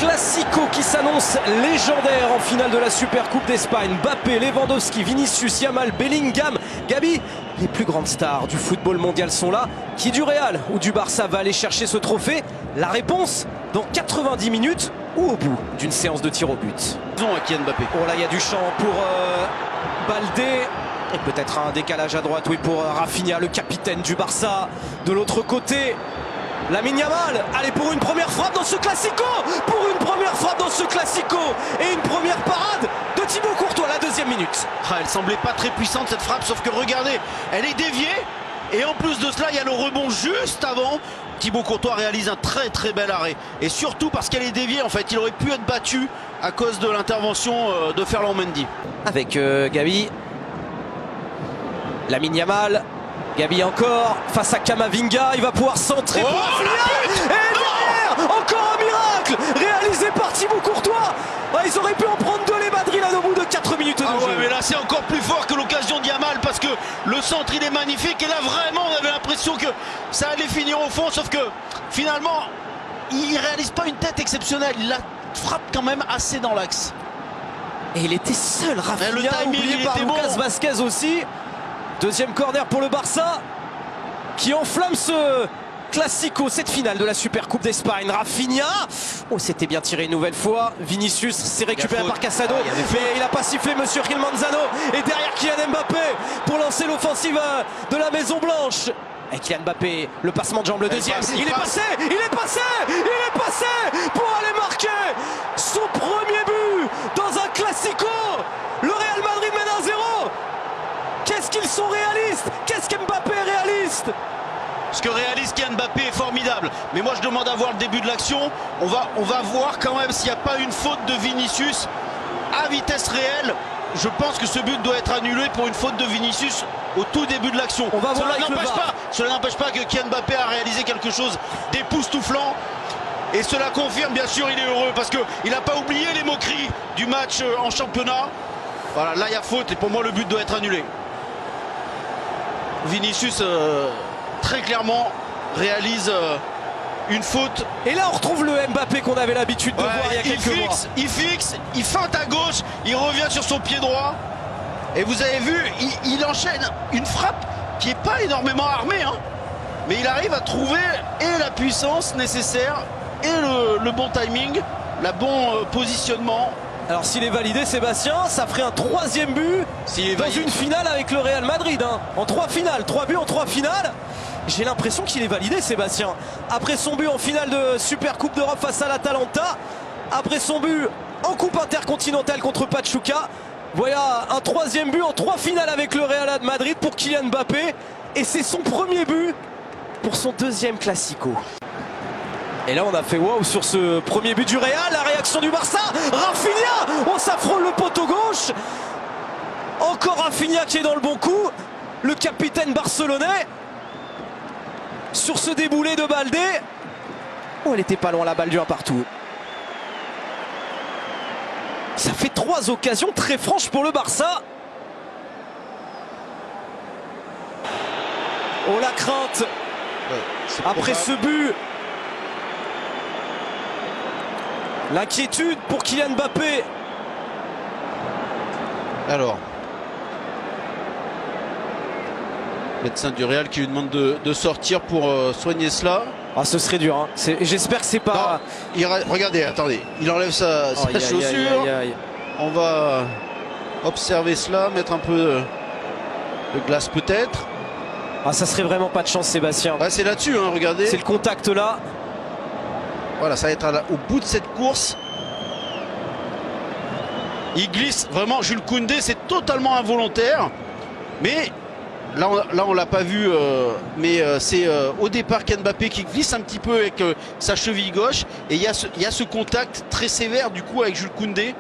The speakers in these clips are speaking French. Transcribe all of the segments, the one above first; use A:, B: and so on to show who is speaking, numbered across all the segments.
A: Classico qui s'annonce légendaire en finale de la Super Coupe d'Espagne. Mbappé, Lewandowski, Vinicius, Yamal, Bellingham, Gabi. Les plus grandes stars du football mondial sont là. Qui du Real ou du Barça va aller chercher ce trophée? La réponse dans 90 minutes ou au bout d'une séance de tir au but.
B: À Kylian Mbappé.
A: Oh là, il y a du champ pour Baldé. Et peut-être un décalage à droite, oui, pour Rafinha, le capitaine du Barça. De l'autre côté, Lamine Yamal, allez pour une première frappe dans ce Classico. Pour une première frappe dans ce Classico. Et une première parade de Thibaut Courtois, la deuxième minute.
B: Elle semblait pas très puissante cette frappe, sauf que regardez, elle est déviée. Et en plus de cela, il y a le rebond juste avant. Thibaut Courtois réalise un très bel arrêt. Et surtout parce qu'elle est déviée, en fait, il aurait pu être battu à cause de l'intervention de Ferland Mendy.
A: Avec Gabi. Lamine Yamal. Gabi encore face à Camavinga, il va pouvoir centrer pour Rafinha. Et derrière, encore un miracle réalisé par Thibaut Courtois. Ils auraient pu en prendre deux, les Madrilènes, au bout de 4 minutes de jeu.
B: Ouais, mais là c'est encore plus fort que l'occasion de Yamal, parce que le centre il est magnifique. Et là vraiment on avait l'impression que ça allait finir au fond, sauf que finalement il réalise pas une tête exceptionnelle. Il la frappe quand même assez dans l'axe.
A: Et il était seul, Rafinha,
B: le timing,
A: oublié par Lucas Vazquez aussi. Deuxième corner pour le Barça, qui enflamme ce Classico, cette finale de la Super Coupe d'Espagne. Rafinha, oh, c'était bien tiré une nouvelle fois. Vinicius s'est récupéré par Casado, mais il n'a pas sifflé monsieur Gil Manzano. Et derrière Kylian Mbappé pour lancer l'offensive de la Maison Blanche. Et Kylian Mbappé, le passement de jambe, le deuxième. Il est passé pour aller marquer son premier but dans un Classico. Le Real Madrid mène 1-0. Qu'est-ce qu'ils sont réalistes? Qu'est-ce qu'Mbappé est réaliste?
B: Ce que réalise Kylian Mbappé est formidable. Mais moi je demande à voir le début de l'action. On va voir quand même s'il n'y a pas une faute de Vinicius à vitesse réelle. Je pense que ce but doit être annulé pour une faute de Vinicius au tout début de l'action.
A: On va voir avec le VAR.
B: Cela n'empêche pas que Kylian Mbappé a réalisé quelque chose d'époustouflant. Et cela confirme, bien sûr, il est heureux parce qu'il n'a pas oublié les moqueries du match en championnat. Voilà, là il y a faute et pour moi le but doit être annulé. Vinicius très clairement réalise une faute.
A: Et là on retrouve le Mbappé qu'on avait l'habitude de voir il y a quelques mois.
B: Il fixe, il feinte à gauche, il revient sur son pied droit. Et vous avez vu, il enchaîne une frappe qui n'est pas énormément armée, hein, mais il arrive à trouver et la puissance nécessaire et le bon timing, le bon positionnement.
A: Alors s'il est validé, Sébastien, ça ferait un troisième but dans une finale avec le Real Madrid, hein. En 3 finales, 3 buts en 3 finales. J'ai l'impression qu'il est validé, Sébastien. Après son but en finale de Super Coupe d'Europe face à l'Atalanta, après son but en Coupe intercontinentale contre Pachuca, voilà un troisième but en 3 finales avec le Real Madrid pour Kylian Mbappé. Et c'est son premier but pour son deuxième Classico. Et là on a fait waouh sur ce premier but du Real. La réaction du Barça, Rafinha, on s'affronte le poteau gauche. Encore Rafinha qui est dans le bon coup, le capitaine barcelonais. Sur ce déboulé de Baldé. Oh, elle était pas loin la balle du 1 partout. Ça fait 3 occasions très franches pour le Barça. Oh la crainte après ce but. L'inquiétude pour Kylian Mbappé.
B: Alors, médecin du Real qui lui demande de sortir pour soigner cela.
A: Ah, ce serait dur, hein. J'espère que c'est pas...
B: Regardez, attendez, il enlève sa chaussure. On va observer cela, mettre un peu de glace peut-être.
A: Ah, ça serait vraiment pas de chance, Sébastien.
B: Ah, c'est là-dessus, hein, regardez.
A: C'est le contact là.
B: Voilà, ça va être au bout de cette course. Il glisse vraiment. Jules Koundé, c'est totalement involontaire. Mais là on l'a pas vu. Mais c'est au départ Kylian Mbappé qui glisse un petit peu avec sa cheville gauche. Et il y a ce contact très sévère du coup avec Jules Koundé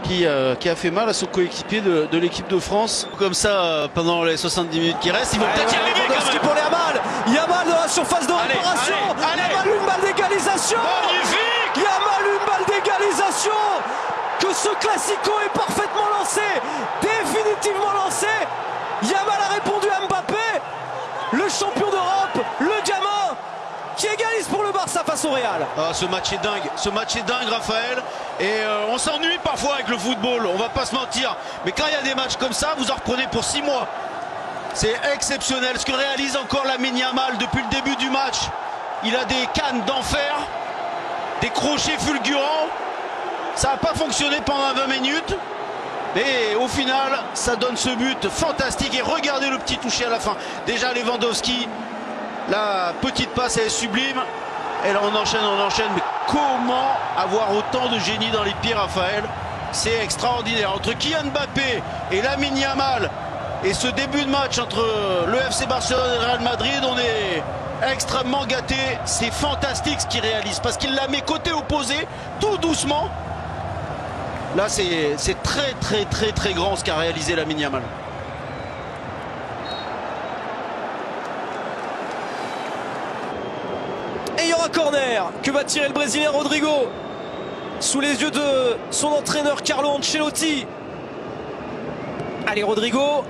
B: qui a fait mal à son coéquipier de l'équipe de France. Comme ça, pendant les 70 minutes qui restent, ils vont peut-être y arriver quand même.
A: Pour les Yamal dans la surface de réparation. Yamal, une balle d'égalisation.
B: Magnifique.
A: Yamal, une balle d'égalisation. Que ce Classico est parfaitement lancé, définitivement lancé. Yamal a répondu à Mbappé, le champion d'Europe, le gamin qui égalise pour le Barça. face au Real.
B: Ah, ce match est dingue Raphaël. Et on s'ennuie parfois avec le football, on va pas se mentir. Mais quand il y a des matchs comme ça, vous en reprenez pour 6 mois. C'est exceptionnel ce que réalise encore Lamine Yamal depuis le début du match. Il a des cannes d'enfer, des crochets fulgurants. Ça n'a pas fonctionné pendant 20 minutes. Et au final, ça donne ce but fantastique. Et regardez le petit toucher à la fin. Déjà Lewandowski, la petite passe elle est sublime. Et là on enchaîne. Mais comment avoir autant de génie dans les pieds, Raphaël? C'est extraordinaire. Entre Kylian Mbappé et Lamine Yamal, et ce début de match entre le FC Barcelone et le Real Madrid, on est extrêmement gâté. C'est fantastique ce qu'il réalise, parce qu'il la met côté opposé, tout doucement. Là c'est très grand ce qu'a réalisé Lamine Yamal.
A: Et il y aura corner que va tirer le Brésilien Rodrigo sous les yeux de son entraîneur Carlo Ancelotti. Allez Rodrigo,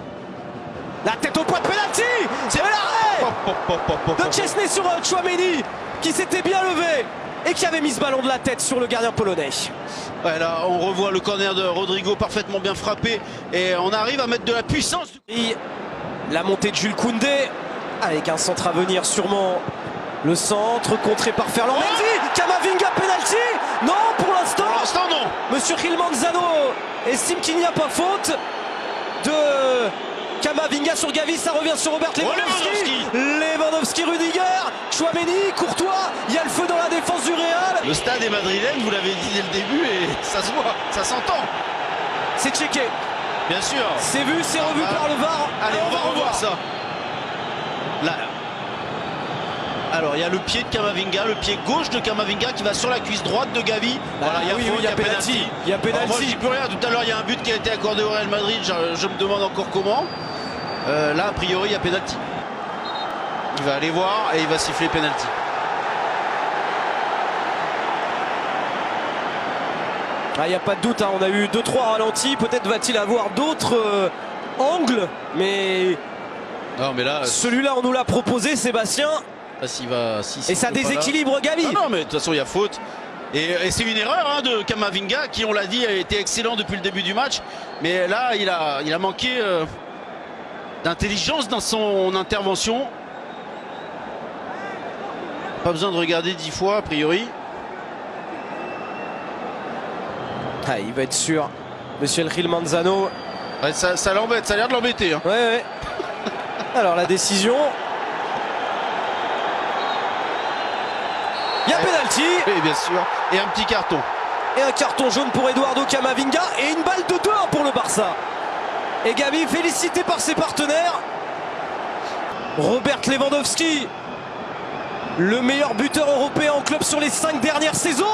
A: la tête au point de pénalty. C'est l'arrêt de Chesney sur Tchouaméni, qui s'était bien levé et qui avait mis ce ballon de la tête sur le gardien polonais.
B: Ouais, là on revoit le corner de Rodrigo parfaitement bien frappé, et on arrive à mettre de la puissance.
A: Et la montée de Jules Koundé avec un centre à venir sûrement. Le centre contré par Ferland Mendy. Camavinga, penalty. Non, pour l'instant
B: non.
A: Monsieur Gil Manzano estime qu'il n'y a pas faute de Camavinga sur Gavi. Ça revient sur Robert Lewandowski. Lewandowski, Rudiger, Tchouaméni, Courtois. Il y a le feu dans la défense du Real.
B: Le stade est madrilène, vous l'avez dit dès le début, et ça se voit, ça s'entend.
A: C'est checké.
B: Bien sûr.
A: C'est vu, c'est revu par le VAR.
B: Allez, on va revoir ça. Là. Alors il y a le pied de Camavinga, le pied gauche de Camavinga qui va sur la cuisse droite de Gavi.
A: Voilà, il y a penalty. Il y a penalty.
B: Moi je dis plus rien. Tout à l'heure il y a un but qui a été accordé au Real Madrid. Je me demande encore comment. Là a priori il y a penalty. Il va aller voir et il va siffler penalty.
A: Il n'y a pas de doute, hein. On a eu 2-3 ralentis. Peut-être va-t-il avoir d'autres angles, mais
B: non, mais là
A: celui-là on nous l'a proposé, Sébastien.
B: Et
A: ça déséquilibre Gavi.
B: Non, mais de toute façon il y a faute. Et c'est une erreur, hein, de Camavinga, qui on l'a dit a été excellent depuis le début du match. Mais là il a manqué d'intelligence dans son intervention. Pas besoin de regarder 10 fois a priori.
A: Il va être sûr, monsieur Gil Manzano.
B: Ouais, ça l'embête, ça a l'air de l'embêter, hein.
A: Ouais. Alors la décision. Il y a penalty.
B: Oui, bien sûr. Et un petit carton.
A: Et un carton jaune pour Eduardo Camavinga. Et une balle de 2-1 pour le Barça. Et Gavi félicité par ses partenaires. Robert Lewandowski, le meilleur buteur européen en club sur les 5 dernières saisons,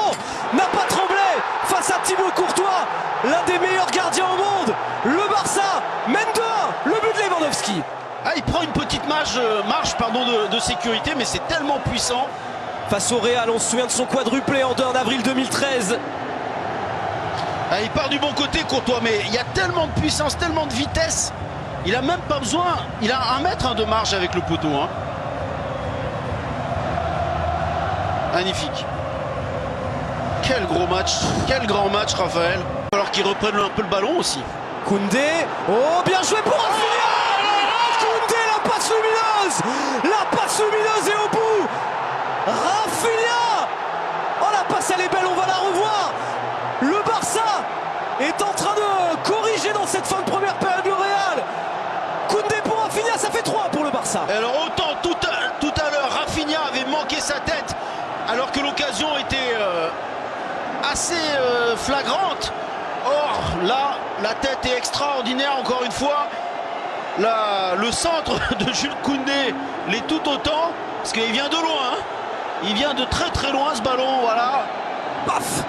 A: n'a pas tremblé face à Thibaut Courtois, l'un des meilleurs gardiens au monde. Le Barça mène 2-1, le but de Lewandowski.
B: Il prend une petite marge de sécurité, mais c'est tellement puissant.
A: Face au Real, on se souvient de son quadruplé en avril 2013.
B: Il part du bon côté Courtois, mais il y a tellement de puissance, tellement de vitesse. Il a même pas besoin, il a 1 mètre de marge avec le poteau, hein. Magnifique. Quel gros match, quel grand match, Raphaël. Il va falloir qu'il reprenne un peu le ballon aussi.
A: Koundé, oh bien joué pour Rafinha. Koundé, la passe lumineuse est au bout. Rafinha, oh la passe elle est belle, on va la revoir. Le Barça est en train de corriger dans cette fin de première période le Real. Koundé pour Rafinha, ça fait 3 pour le Barça.
B: Alors autant tout à l'heure Rafinha avait manqué sa tête, alors que l'occasion était assez flagrante. Or là, la tête est extraordinaire encore une fois. Le centre de Jules Koundé l'est tout autant, parce qu'il vient de loin, hein. Il vient de très loin ce ballon, voilà. Paf.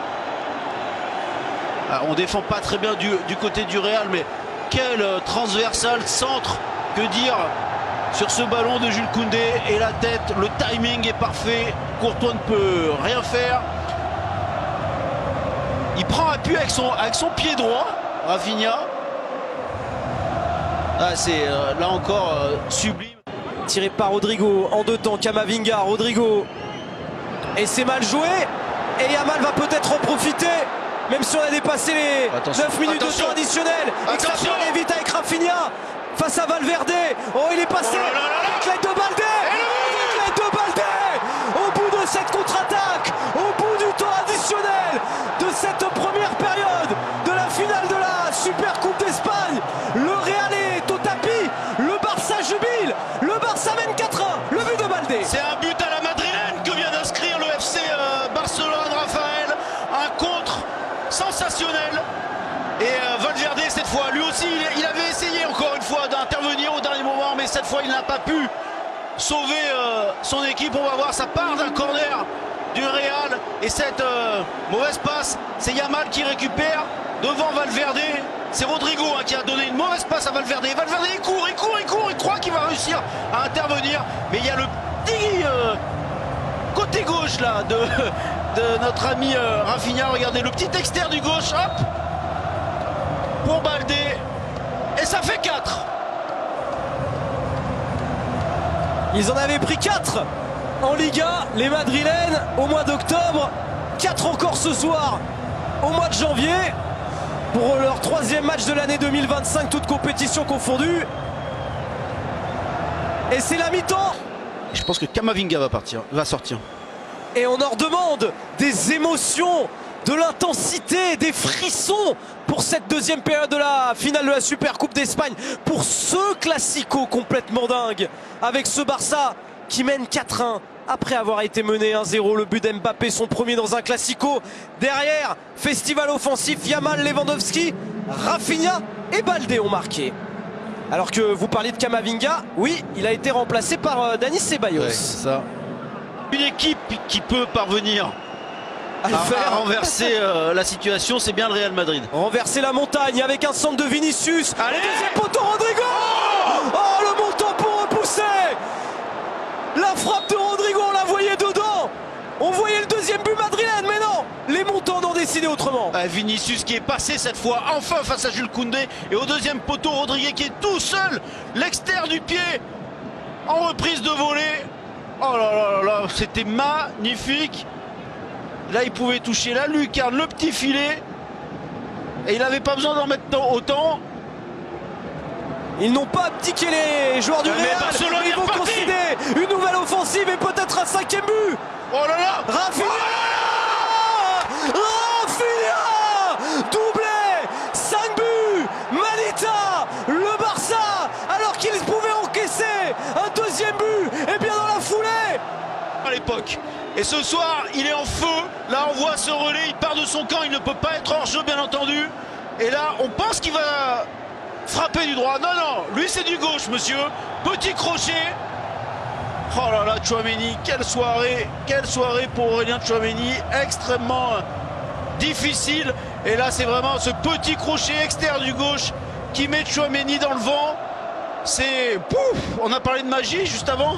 B: On défend pas très bien du côté du Real, mais quel transversal centre, que dire sur ce ballon de Jules Koundé. Et la tête, le timing est parfait, Courtois ne peut rien faire. Il prend appui avec son pied droit, Rafinha. C'est là encore sublime.
A: Tiré par Rodrigo en 2 temps, Camavinga, Rodrigo. Et c'est mal joué. Et Yamal va peut-être en profiter. Même si on a dépassé les 9 minutes de temps additionnel. Et que ça peut aller vite avec Rafinha. Face à Valverde. Oh, il est passé. Avec l'aide de Baldé. Avec l'aide de Baldé. Au bout de cette contre-attaque. Au bout du temps additionnel. De cette première période. De la finale de la Super Coupe d'Espagne. Le Real est au tapis. Le Barça jubile. Le Barça mène 4-1. Le but de Baldé.
B: C'est un but à la madrilène que vient d'inscrire le FC Barcelone, Raphaël. Un contre sensationnel. Et Valverde, cette fois, lui aussi, il avait essayé encore une fois d'intervenir au dernier moment, mais cette fois, il n'a pas pu sauver son équipe. On va voir, ça part d'un corner du Real. Et cette mauvaise passe, c'est Yamal qui récupère devant Valverde. C'est Rodrigo qui a donné une mauvaise passe à Valverde. Valverde, il court, il croit qu'il va réussir à intervenir. Mais il y a le petit côté gauche là de notre ami Rafinha. Regardez, le petit externe du gauche, hop, pour Baldé. Et ça fait 4.
A: Ils en avaient pris 4 en Liga, les Madrilènes, au mois d'octobre. 4 encore ce soir, au mois de janvier, pour leur 3e match de l'année 2025, toutes compétitions confondues. Et c'est la mi-temps.
B: Je pense que Camavinga va sortir.
A: Et on en redemande des émotions, de l'intensité, des frissons pour cette deuxième période de la finale de la Super Coupe d'Espagne. Pour ce classico complètement dingue, avec ce Barça qui mène 4-1 après avoir été mené 1-0. Le but d'Mbappé, son premier dans un classico. Derrière, festival offensif, Yamal, Lewandowski, Rafinha et Baldé ont marqué. Alors que vous parliez de Camavinga, oui, il a été remplacé par Dani Ceballos.
B: Ouais, c'est ça. Une équipe qui peut parvenir à renverser la situation, c'est bien le Real Madrid.
A: Renverser la montagne avec un centre de Vinicius.
B: Allez,
A: deuxième poteau, Rodrigo. Oh, le montant pour repousser. La frappe de Rodrigo, on la voyait dedans. On voyait le deuxième but madrilène, mais non, les montants ont décidé autrement.
B: Vinicius qui est passé cette fois enfin face à Jules Koundé. Et au deuxième poteau, Rodrigo qui est tout seul, l'extérieur du pied, en reprise de volée. Oh là là là là, c'était magnifique. Là, il pouvait toucher la lucarne, le petit filet. Et il n'avait pas besoin d'en mettre autant.
A: Ils n'ont pas abdiqué les joueurs du Real. Ils vont concéder une nouvelle offensive et peut-être un 5e but.
B: Oh là là,
A: Rafinha, Rafinha, doublé, 5 buts, Manita, le Barça, alors qu'ils pouvaient encaisser un deuxième but, et bien dans la foulée.
B: À l'époque. Et ce soir, il est en feu. Là, on voit ce relais, il part de son camp, il ne peut pas être hors jeu, bien entendu. Et là, on pense qu'il va frapper du droit. Non, non, lui, c'est du gauche, monsieur. Petit crochet. Oh là là, Tchouaméni, quelle soirée pour Aurélien Tchouaméni, extrêmement difficile. Et là, c'est vraiment ce petit crochet externe du gauche qui met Tchouaméni dans le vent. C'est pouf. On a parlé de magie juste avant.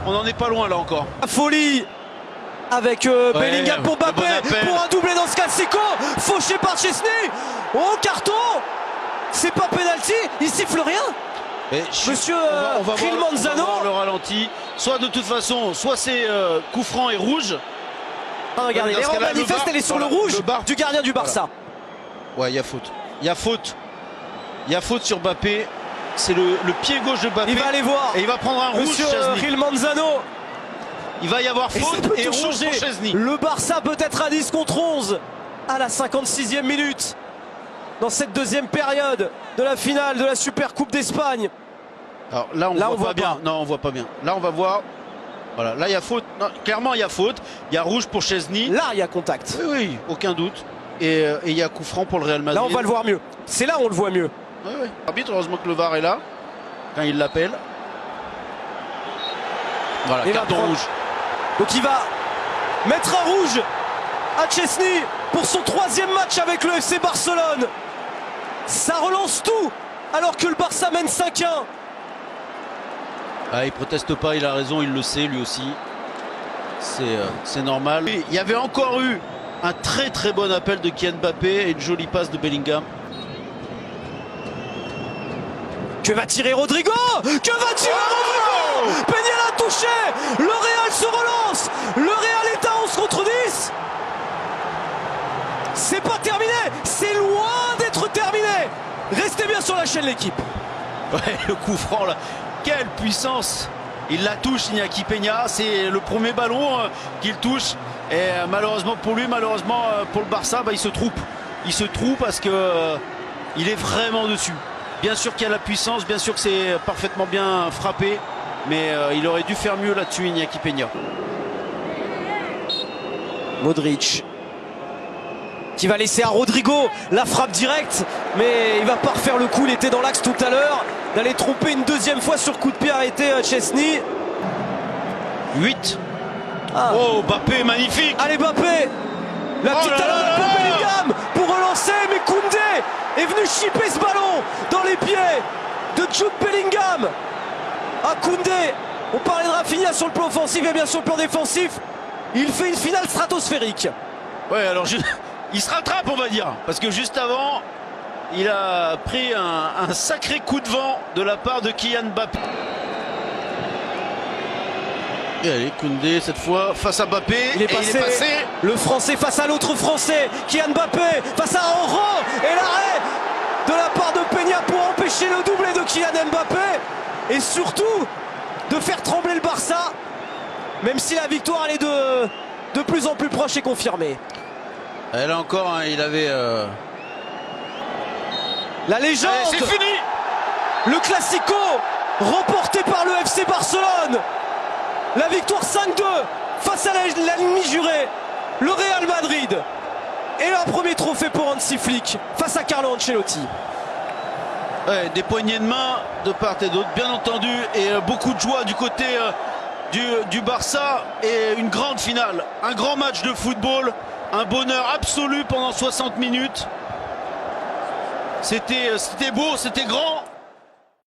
B: On n'en est pas loin là encore.
A: La folie avec Bellingham pour Mbappé, pour un doublé dans ce classico, fauché par Chesney. Oh, carton. C'est pas penalty, il siffle rien. Monsieur Gil Manzano.
B: On va voir le ralenti. Soit de toute façon, soit c'est coup franc et rouge.
A: Ah, regardez, l'erreur manifeste, elle est sur le rouge du gardien du Barça.
B: Voilà. Ouais, il y a faute. Il y a faute. Il y a faute sur Mbappé. C'est le pied gauche de Mbappé.
A: Il va aller voir.
B: Et il va prendre un rouge.
A: Monsieur Gil Manzano.
B: Il va y avoir faute et rouge pour Chesney.
A: Le Barça peut être à 10 contre 11 à la 56e minute. Dans cette deuxième période de la finale de la Super Coupe d'Espagne.
B: Alors là, on voit pas bien. Non, on voit pas bien. Là, on va voir. Voilà, là, il y a faute. Non, clairement, il y a faute. Il y a rouge pour Chesney.
A: Là, il y a contact.
B: Oui, oui, aucun doute. Et il y a coup franc pour le Real Madrid.
A: Là, on va le voir mieux. C'est là où on le voit mieux.
B: Oui, oui. Arbitre, heureusement que le VAR est là quand il l'appelle. Voilà, carton rouge.
A: Donc il va mettre un rouge à Chesney pour son 3e match avec le FC Barcelone. Ça relance tout alors que le Barça mène 5-1.
B: Ah, il proteste pas, il a raison, il le sait lui aussi. C'est normal. Il y avait encore eu un très très bon appel de Kylian Mbappé et une jolie passe de Bellingham.
A: Que va tirer Rodrigo? Que va tirer Rodrigo? Peña l'a touché. Le Real se relance. Le Real est à chaîne l'équipe.
B: Ouais, le coup franc là, quelle puissance! Il la touche, Iñaki Peña, c'est le premier ballon qu'il touche. Et malheureusement pour lui, malheureusement pour le Barça, il se trouve. Il se trouve parce que il est vraiment dessus. Bien sûr qu'il y a la puissance, bien sûr que c'est parfaitement bien frappé, mais il aurait dû faire mieux là-dessus, Iñaki Peña.
A: Modric qui va laisser à Rodrigo la frappe directe, mais il va pas refaire le coup. Il était dans l'axe tout à l'heure, d'aller tromper une deuxième fois sur coup de pied arrêté Chesney.
B: 8. Oh, Mbappé, magnifique.
A: Allez, Mbappé, la petite talonnade pour Bellingham pour relancer, mais Koundé est venu chipper ce ballon dans les pieds de Jude Bellingham. Koundé, on parlait de Rafinha sur le plan offensif et bien sur le plan défensif, il fait une finale stratosphérique.
B: Ouais, alors il se rattrape, on va dire, parce que juste avant, il a pris un sacré coup de vent de la part de Kylian Mbappé. Et allez, Koundé cette fois face à Mbappé.
A: Il est passé. Le Français face à l'autre Français, Kylian Mbappé face à Auro, et l'arrêt de la part de Peña pour empêcher le doublé de Kylian Mbappé et surtout de faire trembler le Barça, même si la victoire elle est de plus en plus proche et confirmée.
B: Et là encore, hein, il avait
A: la légende.
B: C'est fini.
A: Le Classico remporté par le FC Barcelone. La victoire 5-2 face à l'ennemi juré, le Real Madrid. Et un premier trophée pour Hansi Flick face à Carlo Ancelotti.
B: Ouais, des poignées de main de part et d'autre, bien entendu, et beaucoup de joie du côté du Barça, et une grande finale, un grand match de football, un bonheur absolu pendant 60 minutes. C'était beau, c'était grand.